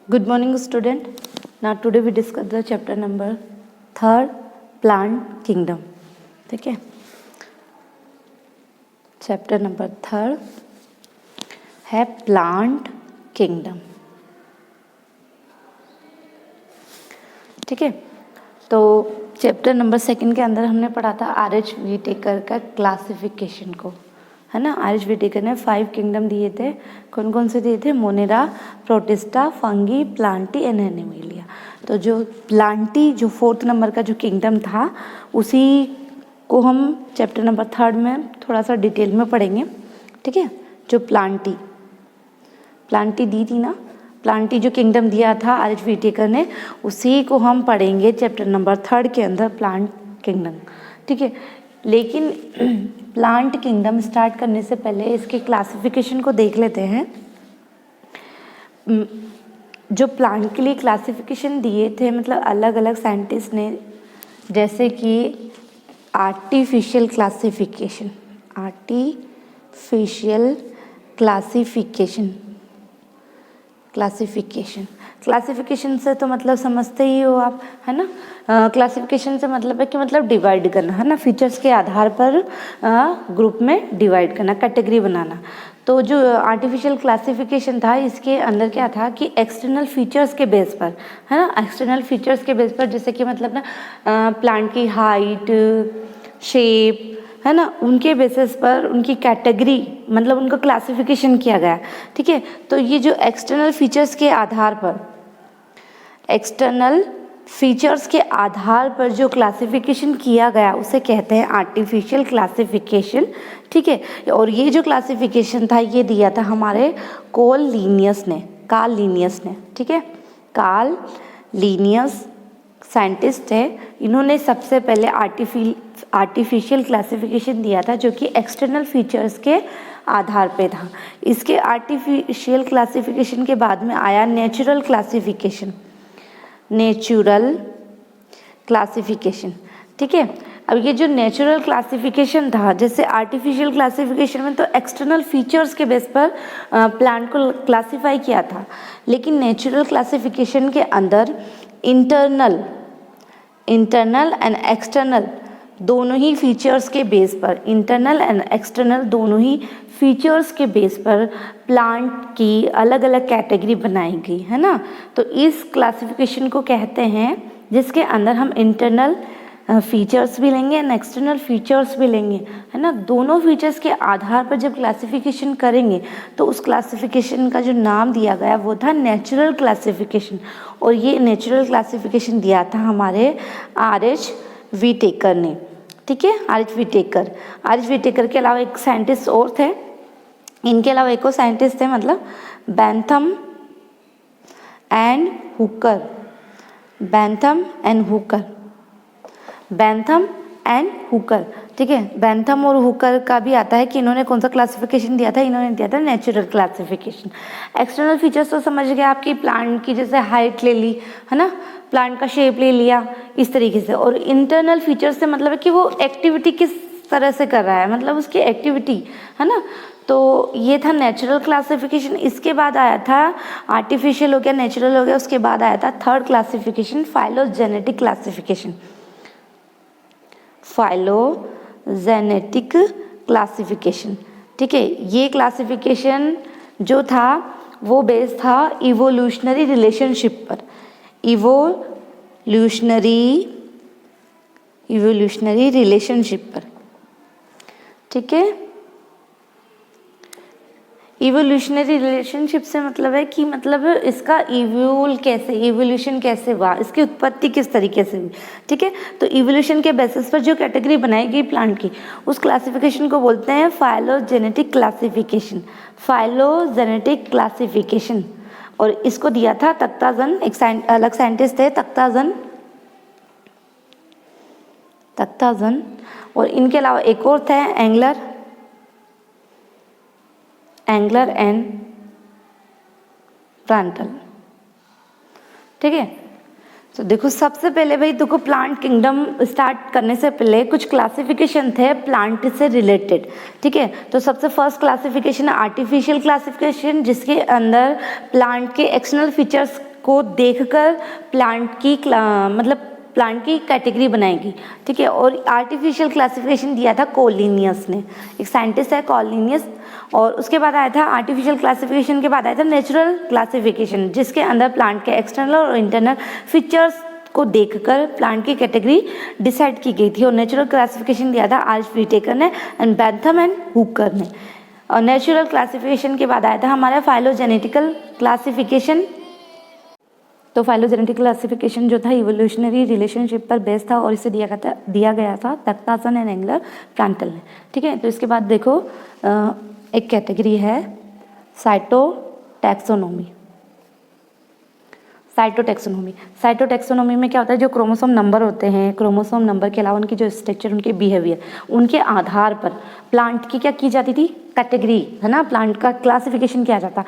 Good morning, student. Now today we discuss the chapter number 3rd, plant kingdom. ठीक है, chapter number 3rd है plant kingdom. ठीक है, तो चैप्टर नंबर 2 के अंदर हमने पढ़ा था आर.एच. व्हिटेकर का क्लासिफिकेशन को, है ना. आर.एच. व्हिटेकर ने 5 किंगडम दिए थे. कौन कौन से दिए थे? Monera, protista, fungi, Plantae and animalia. तो जो प्लांटी, जो 4th नंबर का जो किंगडम था, उसी को हम चैप्टर नंबर 3rd में थोड़ा सा डिटेल में पढ़ेंगे. ठीक है, जो प्लांटी दी थी ना, प्लांटी जो किंगडम दिया था आर.एच. व्हिटेकर ने, उसी को हम पढ़ेंगे चैप्टर नंबर 3rd के अंदर, प्लांट किंगडम. ठीक है, लेकिन प्लांट किंगडम स्टार्ट करने से पहले इसके क्लासिफिकेशन को देख लेते हैं. जो प्लांट के लिए क्लासिफिकेशन दिए थे, मतलब अलग अलग साइंटिस्ट ने, जैसे कि आर्टिफिशियल क्लासिफिकेशन से तो मतलब समझते ही हो आप, है ना. क्लासिफिकेशन से मतलब है कि मतलब डिवाइड करना, है ना. फीचर्स के आधार पर ग्रुप में डिवाइड करना, कैटेगरी बनाना. तो जो आर्टिफिशियल क्लासिफिकेशन था, इसके अंदर क्या था कि एक्सटर्नल फीचर्स के बेस पर, है ना. एक्सटर्नल फीचर्स के बेस पर, जैसे कि मतलब ना प्लांट की हाइट, शेप, है ना, उनके बेसिस पर उनकी कैटेगरी, मतलब उनका क्लासिफिकेशन किया गया. ठीक है, तो ये जो एक्सटर्नल फीचर्स के आधार पर जो क्लासिफिकेशन किया गया, उसे कहते हैं आर्टिफिशियल क्लासिफिकेशन. ठीक है, और ये जो क्लासिफिकेशन था, ये दिया था हमारे कार्ल लिनियस ने. ठीक है, कार्ल लिनियस साइंटिस्ट है. इन्होंने सबसे पहले आर्टिफिशियल क्लासिफिकेशन दिया था, जो कि एक्सटर्नल फीचर्स के आधार पे था. इसके आर्टिफिशियल क्लासिफिकेशन के बाद में आया नेचुरल क्लासिफिकेशन. ठीक है, अब ये जो नेचुरल क्लासिफिकेशन था, जैसे आर्टिफिशियल क्लासिफिकेशन में तो एक्सटर्नल फीचर्स के बेस पर प्लांट को क्लासिफाई किया था, लेकिन नेचुरल क्लासिफिकेशन के अंदर इंटरनल एंड एक्सटर्नल दोनों ही फीचर्स के बेस पर प्लांट की अलग अलग कैटेगरी बनाई गई, है ना. तो इस क्लासिफिकेशन को कहते हैं, जिसके अंदर हम इंटरनल फीचर्स भी लेंगे एंड एक्सटर्नल फीचर्स भी लेंगे, है ना. दोनों फीचर्स के आधार पर जब क्लासिफिकेशन करेंगे, तो उस क्लासिफिकेशन का जो नाम दिया गया वो था नेचुरल क्लासिफिकेशन. और ये नेचुरल क्लासिफिकेशन दिया था हमारे आर.एच. व्हिटेकर ने. ठीक है, आर.एच. व्हिटेकर के अलावा एक साइंटिस्ट और थे. इनके अलावा एक और साइंटिस्ट थे, मतलब बेंथम एंड हुकर. ठीक है, बेंथम और हुकर का भी आता है कि इन्होंने कौन सा क्लासिफिकेशन दिया था. इन्होंने दिया था नेचुरल क्लासिफिकेशन. एक्सटर्नल फीचर्स तो समझ गए आपकी, प्लांट की जैसे हाइट ले ली, है ना, प्लांट का शेप ले लिया, इस तरीके से. और इंटरनल फीचर्स से मतलब है कि वो एक्टिविटी किस तरह से कर रहा है, मतलब उसकी एक्टिविटी, है ना. तो ये था नेचुरल क्लासिफिकेशन. इसके बाद आया था, आर्टिफिशियल हो गया, नेचुरल हो गया, उसके बाद आया था 3rd क्लासिफिकेशन, फाइलोजेनेटिक क्लासिफिकेशन. ठीक है, ये क्लासिफिकेशन जो था वो बेस था इवोल्यूशनरी रिलेशनशिप पर. ठीक है, इवोल्यूशनरी रिलेशनशिप से मतलब है कि मतलब इसका इवोल्यूशन कैसे हुआ, इसकी उत्पत्ति किस तरीके से हुई. ठीक है, तो इवोल्यूशन के बेसिस पर जो कैटेगरी बनाई गई प्लांट की, उस क्लासिफिकेशन को बोलते हैं फाइलोजेनेटिक क्लासिफिकेशन. और इसको दिया था तख्ताजन, एक अलग साइंटिस्ट थे तख्ताजन. और इनके अलावा एक और थे एंगलर एंड प्रांटल. ठीक है, तो देखो सबसे पहले भाई देखो, प्लांट किंगडम स्टार्ट करने से पहले कुछ क्लासिफिकेशन थे प्लांट से रिलेटेड. ठीक है, तो सबसे फर्स्ट क्लासिफिकेशन आर्टिफिशियल क्लासिफिकेशन, जिसके अंदर प्लांट के एक्सटर्नल फीचर्स को देखकर मतलब प्लांट की कैटेगरी बनाएगी, ठीक है। और आर्टिफिशियल क्लासिफिकेशन दिया था कॉलिनियस ने, एक साइंटिस्ट है कॉलिनियस। और उसके बाद आया था आर्टिफिशियल क्लासिफिकेशन के बाद आया था नेचुरल क्लासिफिकेशन, जिसके अंदर प्लांट के एक्सटर्नल और इंटरनल फीचर्स को देखकर प्लांट की कैटेगरी डिसाइड की गई थी। और नेचुरल क्लासिफिकेशन दिया था आर्च व्हिटेकर ने एंड बेंथम एंड हुकर ने। और नेचुरल क्लासिफिकेशन के बाद आया था हमारा फाइलोजेनेटिकल क्लासिफिकेशन। तो फाइलोजेनेटिक क्लासिफिकेशन जो था इवोल्यूशनरी रिलेशनशिप पर बेस था और इसे दिया गया था तख्तासन एंड एंगलर प्लांटल ने, ठीक है। तो इसके बाद देखो एक कैटेगरी है साइटोटैक्सोनॉमी। साइटोटैक्सोनॉमी में क्या होता है, जो क्रोमोसोम नंबर होते हैं, क्रोमोसोम नंबर के अलावा उनकी जो स्ट्रक्चर, उनके बिहेवियर, उनके आधार पर प्लांट की क्या की जाती थी, कैटेगरी, है ना, प्लांट का क्लासिफिकेशन किया जाता,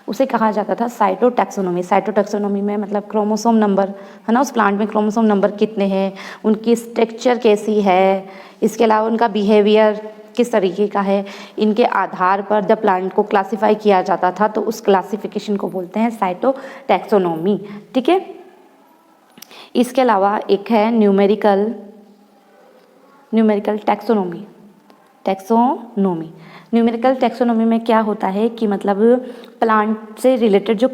उसे कहा जाता था साइटोटैक्सोनॉमी। साइटोटैक्सोनॉमी में मतलब क्रोमोसोम नंबर, है ना, उस प्लांट में क्रोमोसोम नंबर कितने हैं, उनकी स्ट्रक्चर कैसी है, इसके अलावा उनका बिहेवियर किस तरीके का है, इनके आधार पर जब प्लांट को क्लासिफाई किया जाता था तो उस क्लासिफिकेशन को बोलते हैं साइटोटैक्सोनॉमी, ठीक है। इसके अलावा एक है न्यूमेरिकल टैक्सोनॉमी। न्यूमेरिकल टैक्सोनॉमी में क्या होता है कि मतलब प्लांट से रिलेटेड जो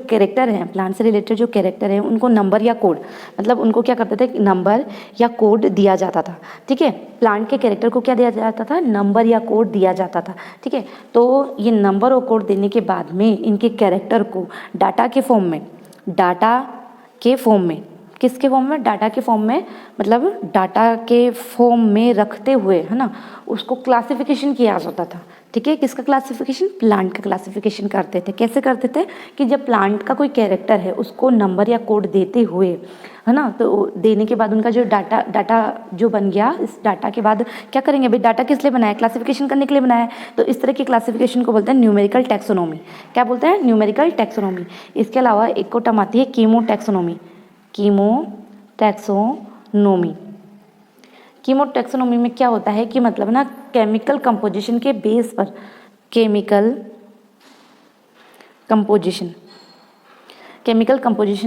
कैरेक्टर हैं उनको नंबर या कोड, मतलब उनको क्या करते थे, नंबर या कोड दिया जाता था, ठीक है। प्लांट के कैरेक्टर को क्या दिया जाता था, नंबर या कोड दिया जाता था, ठीक है। तो ये नंबर और कोड देने के बाद में इनके कैरेक्टर को डाटा के फॉर्म में, किसके फॉर्म में, डाटा के फॉर्म में, मतलब डाटा के फॉर्म में रखते हुए, है ना, उसको क्लासिफिकेशन किया जाता था, ठीक है। किसका क्लासिफिकेशन, प्लांट का क्लासिफिकेशन करते थे। कैसे करते थे कि जब प्लांट का कोई कैरेक्टर है उसको नंबर या कोड देते हुए, है ना, तो देने के बाद उनका जो डाटा जो बन गया, इस डाटा के बाद क्या करेंगे, भाई डाटा किस लिए बनाया, क्लासिफिकेशन करने के लिए बनाया है, तो इस तरह की क्लासिफिकेशन को बोलते हैं न्यूमेरिकल टैक्सोनॉमी। क्या बोलते हैं, न्यूमेरिकल टैक्सोनॉमी। इसके अलावा एक को टर्म आती है कीमोटैक्सोनॉमी में क्या होता है कि मतलब ना केमिकल कंपोजिशन के बेस पर, केमिकल कंपोजिशन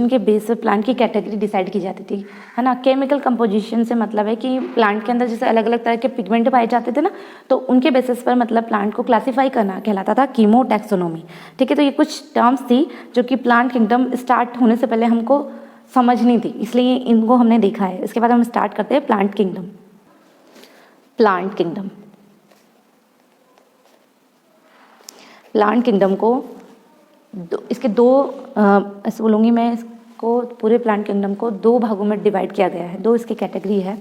के बेस पर प्लांट की कैटेगरी डिसाइड की जाती थी, है ना। केमिकल कंपोजिशन से मतलब है कि प्लांट के अंदर जैसे अलग अलग तरह के पिगमेंट पाए जाते थे ना, तो उनके बेसिस पर मतलब प्लांट को क्लासीफाई करना कहलाता था कीमोटैक्सोनॉमी, ठीक है। तो ये कुछ टर्म्स थी जो कि प्लांट किंगडम स्टार्ट होने से पहले हमको समझनी थी, इसलिए इनको हमने देखा है। इसके बाद हम स्टार्ट करते हैं प्लांट किंगडम। प्लांट किंगडम को इसके दो ऐसे बोलूँगी मैं, इसको पूरे प्लांट किंगडम को दो भागों में डिवाइड किया गया है। दो इसकी कैटेगरी है,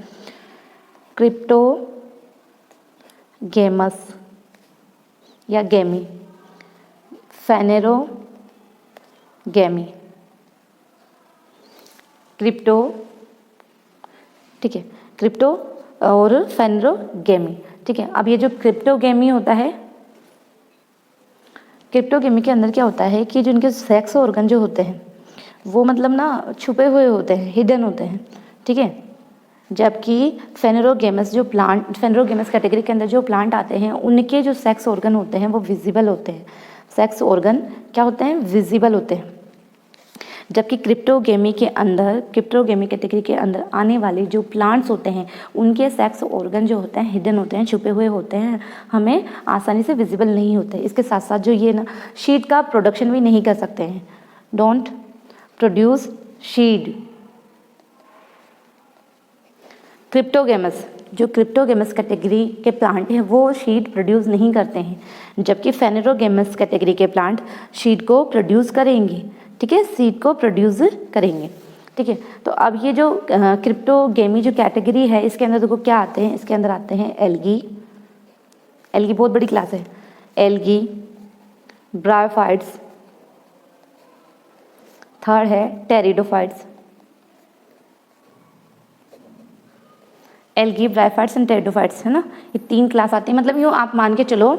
क्रिप्टोगेमस या गेमी, फेनेरोगेमी, क्रिप्टो, ठीक है, क्रिप्टो और फेनेरोगेमी, ठीक है। अब ये जो क्रिप्टोगेमी होता है, क्रिप्टोगेमी के अंदर क्या होता है कि जो इनके सेक्स ऑर्गन जो होते हैं वो मतलब ना छुपे हुए होते हैं, हिडन होते हैं, ठीक है। जबकि फेनेरोगेमस कैटेगरी के अंदर जो प्लांट आते हैं उनके जो सेक्स ऑर्गन होते हैं वो विजिबल होते हैं। सेक्स ऑर्गन क्या होते हैं, विजिबल होते हैं। जबकि क्रिप्टोगेमी कैटेगरी के अंदर आने वाले जो प्लांट्स होते हैं उनके सेक्स ऑर्गन जो होते हैं हिडन होते हैं, छुपे हुए होते हैं, हमें आसानी से विजिबल नहीं होते। इसके साथ साथ जो ये ना शीड का प्रोडक्शन भी नहीं कर सकते हैं, डोंट प्रोड्यूस शीड। क्रिप्टोगेमस कैटेगरी के प्लांट हैं वो शीड प्रोड्यूस नहीं करते हैं, जबकि फेनेरोगेमस कैटेगरी के प्लांट शीड को प्रोड्यूस करेंगे, ठीक है, सीड को प्रोड्यूस करेंगे, ठीक है। तो अब ये जो क्रिप्टोगेमी जो कैटेगरी है इसके अंदर देखो क्या आते हैं, इसके अंदर आते हैं एल्गी बहुत बड़ी क्लास है, एल्गी, ब्रायोफाइट्स, थर्ड है pteridophytes, algae, bryophytes and pteridophytes, है ना, ये तीन क्लास आती है। मतलब यूँ आप मान के चलो,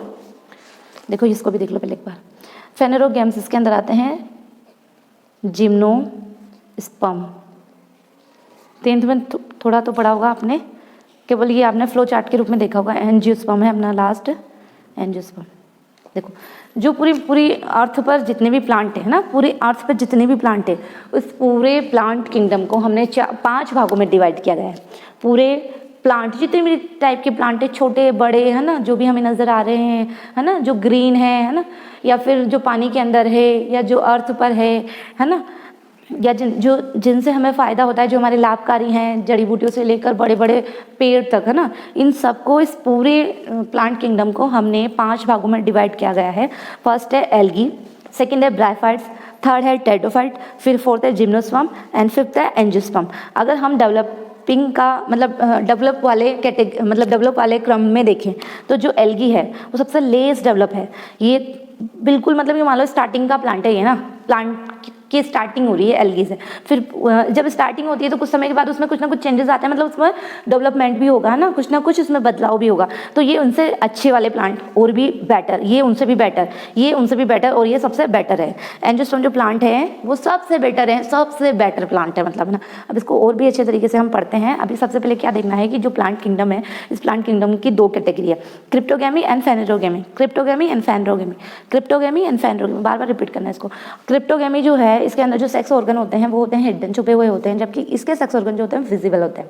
देखो इसको भी देख लो पहले एक बार। फेनेरोगेम्स इसके अंदर आते हैं जिम्नोस्पर्म, टेंथ में थोड़ा तो पढ़ा होगा आपने, केवल ये आपने फ्लो चार्ट के रूप में देखा होगा। एंजियोस्पर्म है अपना लास्ट, एंजियोस्पर्म, देखो जो पूरी अर्थ पर जितने भी प्लांट है ना, पूरे अर्थ पर जितने भी प्लांट है, उस पूरे प्लांट किंगडम को हमने 5 भागों में डिवाइड किया गया है। पूरे प्लांट जितने भी टाइप के प्लांट है, छोटे बड़े, है ना, जो भी हमें नज़र आ रहे हैं, है ना, जो ग्रीन है ना, या फिर जो पानी के अंदर है, या जो अर्थ पर है ना, या जिनसे हमें फ़ायदा होता है, जो हमारे लाभकारी हैं, जड़ी बूटियों से लेकर बड़े बड़े पेड़ तक, है ना, इन सबको, इस पूरे प्लांट किंगडम को हमने 5 भागों में डिवाइड किया गया है। फर्स्ट है एल्गी, सेकंड है ब्रायोफाइट्स, थर्ड है टेरिडोफाइट, फिर फोर्थ है जिम्नोस्पर्म एंड फिफ्थ है एंजियोस्पर्म। अगर हम डेवलपिंग का मतलब डेवलप वाले क्रम में देखें तो जो एल्गी है वो सबसे लेस डेवलप है। ये बिल्कुल मतलब ये मान लो स्टार्टिंग का प्लांट है ये ना, प्लांट की स्टार्टिंग हो रही है एल्गी से। फिर जब स्टार्टिंग होती है तो कुछ समय के बाद उसमें कुछ ना कुछ चेंजेस आते हैं, मतलब उसमें डेवलपमेंट भी होगा ना, कुछ ना कुछ उसमें बदलाव भी होगा। तो ये उनसे अच्छे वाले प्लांट और भी बेटर, ये उनसे भी बेटर, ये उनसे भी बेटर, और ये सबसे बेटर है। एंजियोस्पर्म जो प्लांट है वो सबसे बेटर है, सबसे बेटर प्लांट है मतलब ना। अब इसको और भी अच्छे तरीके से हम पढ़ते हैं। अभी सबसे पहले क्या देखना है कि जो प्लांट किंगडम है, इस प्लांट किंगडम की 2 कैटेगरी है, cryptogamy and phanerogamy. Cryptogamy and phanerogamy, cryptogamy and phanerogamy, बार बार रिपीट करना है इसको। क्रिप्टोगैमी जो है, इसके अंदर जो सेक्स ऑर्गन होते हैं वो होते हैं हिडन, छुपे हुए होते हैं, जबकि इसके सेक्स ऑर्गन जो होते हैं विजिबल होते हैं।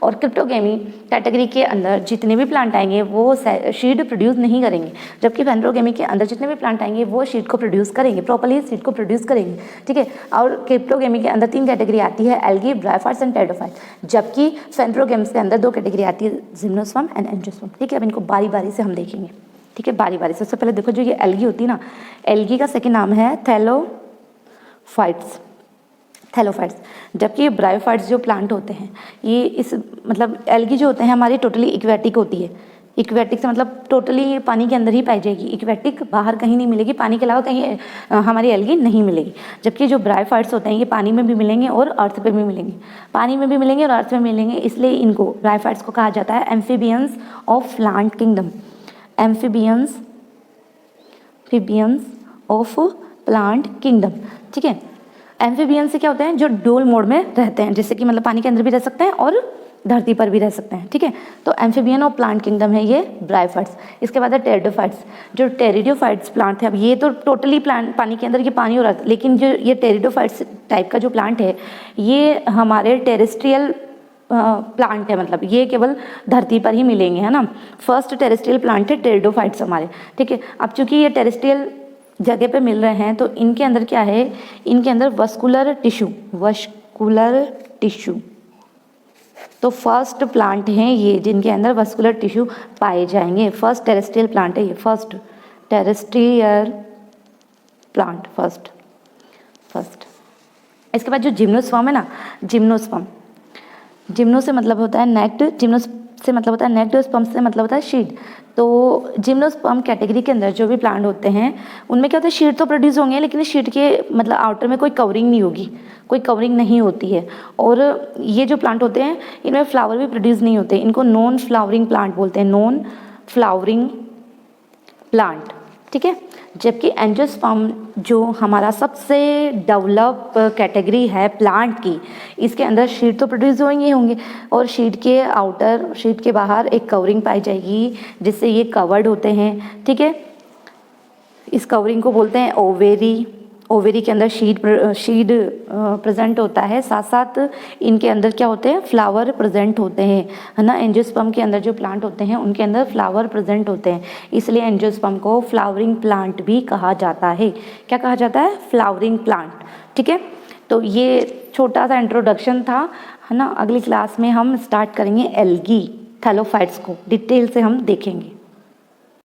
और क्रिप्टोगैमी कैटेगरी के अंदर जितने भी प्लांट आएंगे वो शीड प्रोड्यूस नहीं करेंगे, जबकि फेनेरोगैमी के अंदर जितने भी प्लांट आएंगे वो शीड को प्रोड्यूस करेंगे, प्रॉपर्ली शीड को प्रोड्यूस करेंगे, ठीक है। और क्रिप्टोगैमी के अंदर 3 कैटेगरी आती है, एल्गी, ब्रायोफाइट्स एंड टेरिडोफाइट, जबकि फेनेरोगैम्स के अंदर 2 कैटेगरी आती है, जिम्नोस्पर्म एंड एंजियोस्पर्म, ठीक है। अब इनको बारी बारी से हम देखेंगे, ठीक है, बारी बारी से। सबसे पहले देखो जो ये एल्गी होती है ना, एल्गी का सेकेंड नाम है थैलोफाइट्स, थैलोफाइट्स, जबकि ब्रायोफाइट्स जो प्लांट होते हैं ये इस मतलब एल्गी जो होते हैं हमारी टोटली इक्वेटिक होती है। इक्वेटिक से मतलब टोटली पानी के अंदर ही पाई जाएगी, इक्वेटिक बाहर कहीं नहीं मिलेगी, पानी के अलावा कहीं हमारी एल्गी नहीं मिलेगी। जबकि जो ब्रायोफाइट्स होते हैं ये पानी में भी मिलेंगे और अर्थ पे भी मिलेंगे, पानी में भी मिलेंगे और अर्थ में मिलेंगे, इसलिए इनको ब्रायोफाइट्स को कहा जाता है amphibians of plant kingdom, amphibians of plant kingdom, ठीक है। एम्फीबियन से क्या होते हैं, जो डोल मोड में रहते हैं, जैसे कि मतलब पानी के अंदर भी रह सकते हैं और धरती पर भी रह सकते हैं, ठीक है। तो एम्फीबियन ऑफ प्लांट किंगडम है ये ब्रायोफाइट्स। इसके बाद है टेरिडोफाइट्स, जो टेरिडोफाइट्स प्लांट है, अब ये तो टोटली प्लांट पानी के अंदर ये पानी हो रहा है, लेकिन जो ये टेरिडोफाइट्स टाइप का जो प्लांट है ये हमारे टेरेस्ट्रियल प्लांट है, मतलब ये केवल धरती पर ही मिलेंगे, है ना। फर्स्ट टेरेस्ट्रियल प्लांट है टेरिडोफाइट्स हमारे, ठीक है। अब चूंकि ये टेरेस्ट्रियल जगह पे मिल रहे हैं तो इनके अंदर क्या है, इनके अंदर वस्कुलर टिश्यू, तो फर्स्ट प्लांट हैं ये जिनके अंदर वस्कुलर टिश्यू पाए जाएंगे। फर्स्ट टेरेस्ट्रियल प्लांट है ये, फर्स्ट टेरेस्ट्रियल प्लांट, फर्स्ट। इसके बाद जो जिम्नोस्पर्म है ना, जिम्नो से मतलब होता है नेक्ड, जिम्नो से मतलब होता है नेक्ड, और स्पर्म से मतलब होता है शीड। तो जिम्नोस्पर्म कैटेगरी के अंदर जो भी प्लांट होते हैं उनमें क्या होता है, शीड तो प्रोड्यूस होंगे लेकिन शीड के मतलब आउटर में कोई कवरिंग नहीं होगी, कोई कवरिंग नहीं होती है। और ये जो प्लांट होते हैं इनमें फ्लावर भी प्रोड्यूस नहीं होते, इनको नॉन फ्लावरिंग प्लांट बोलते हैं, नॉन फ्लावरिंग प्लांट, ठीक है। जबकि एंजियोस्पर्म जो हमारा सबसे डेवलप कैटेगरी है प्लांट की, इसके अंदर शीड तो प्रोड्यूस होंगे और शीड के आउटर, शीड के बाहर एक कवरिंग पाई जाएगी जिससे ये कवर्ड होते हैं, ठीक है। इस कवरिंग को बोलते हैं ओवेरी। ओवेरी के अंदर शीड प्रेजेंट होता है, साथ साथ इनके अंदर क्या होते हैं, फ्लावर प्रेजेंट होते हैं, है ना। एंजियोस्पर्म के अंदर जो प्लांट होते हैं उनके अंदर फ्लावर प्रेजेंट होते हैं, इसलिए एंजियोस्पर्म को फ्लावरिंग प्लांट भी कहा जाता है। क्या कहा जाता है, फ्लावरिंग प्लांट, ठीक है। तो ये छोटा सा इंट्रोडक्शन था, है ना। अगली क्लास में हम स्टार्ट करेंगे एल्गी, थैलोफाइट्स को डिटेल से हम देखेंगे।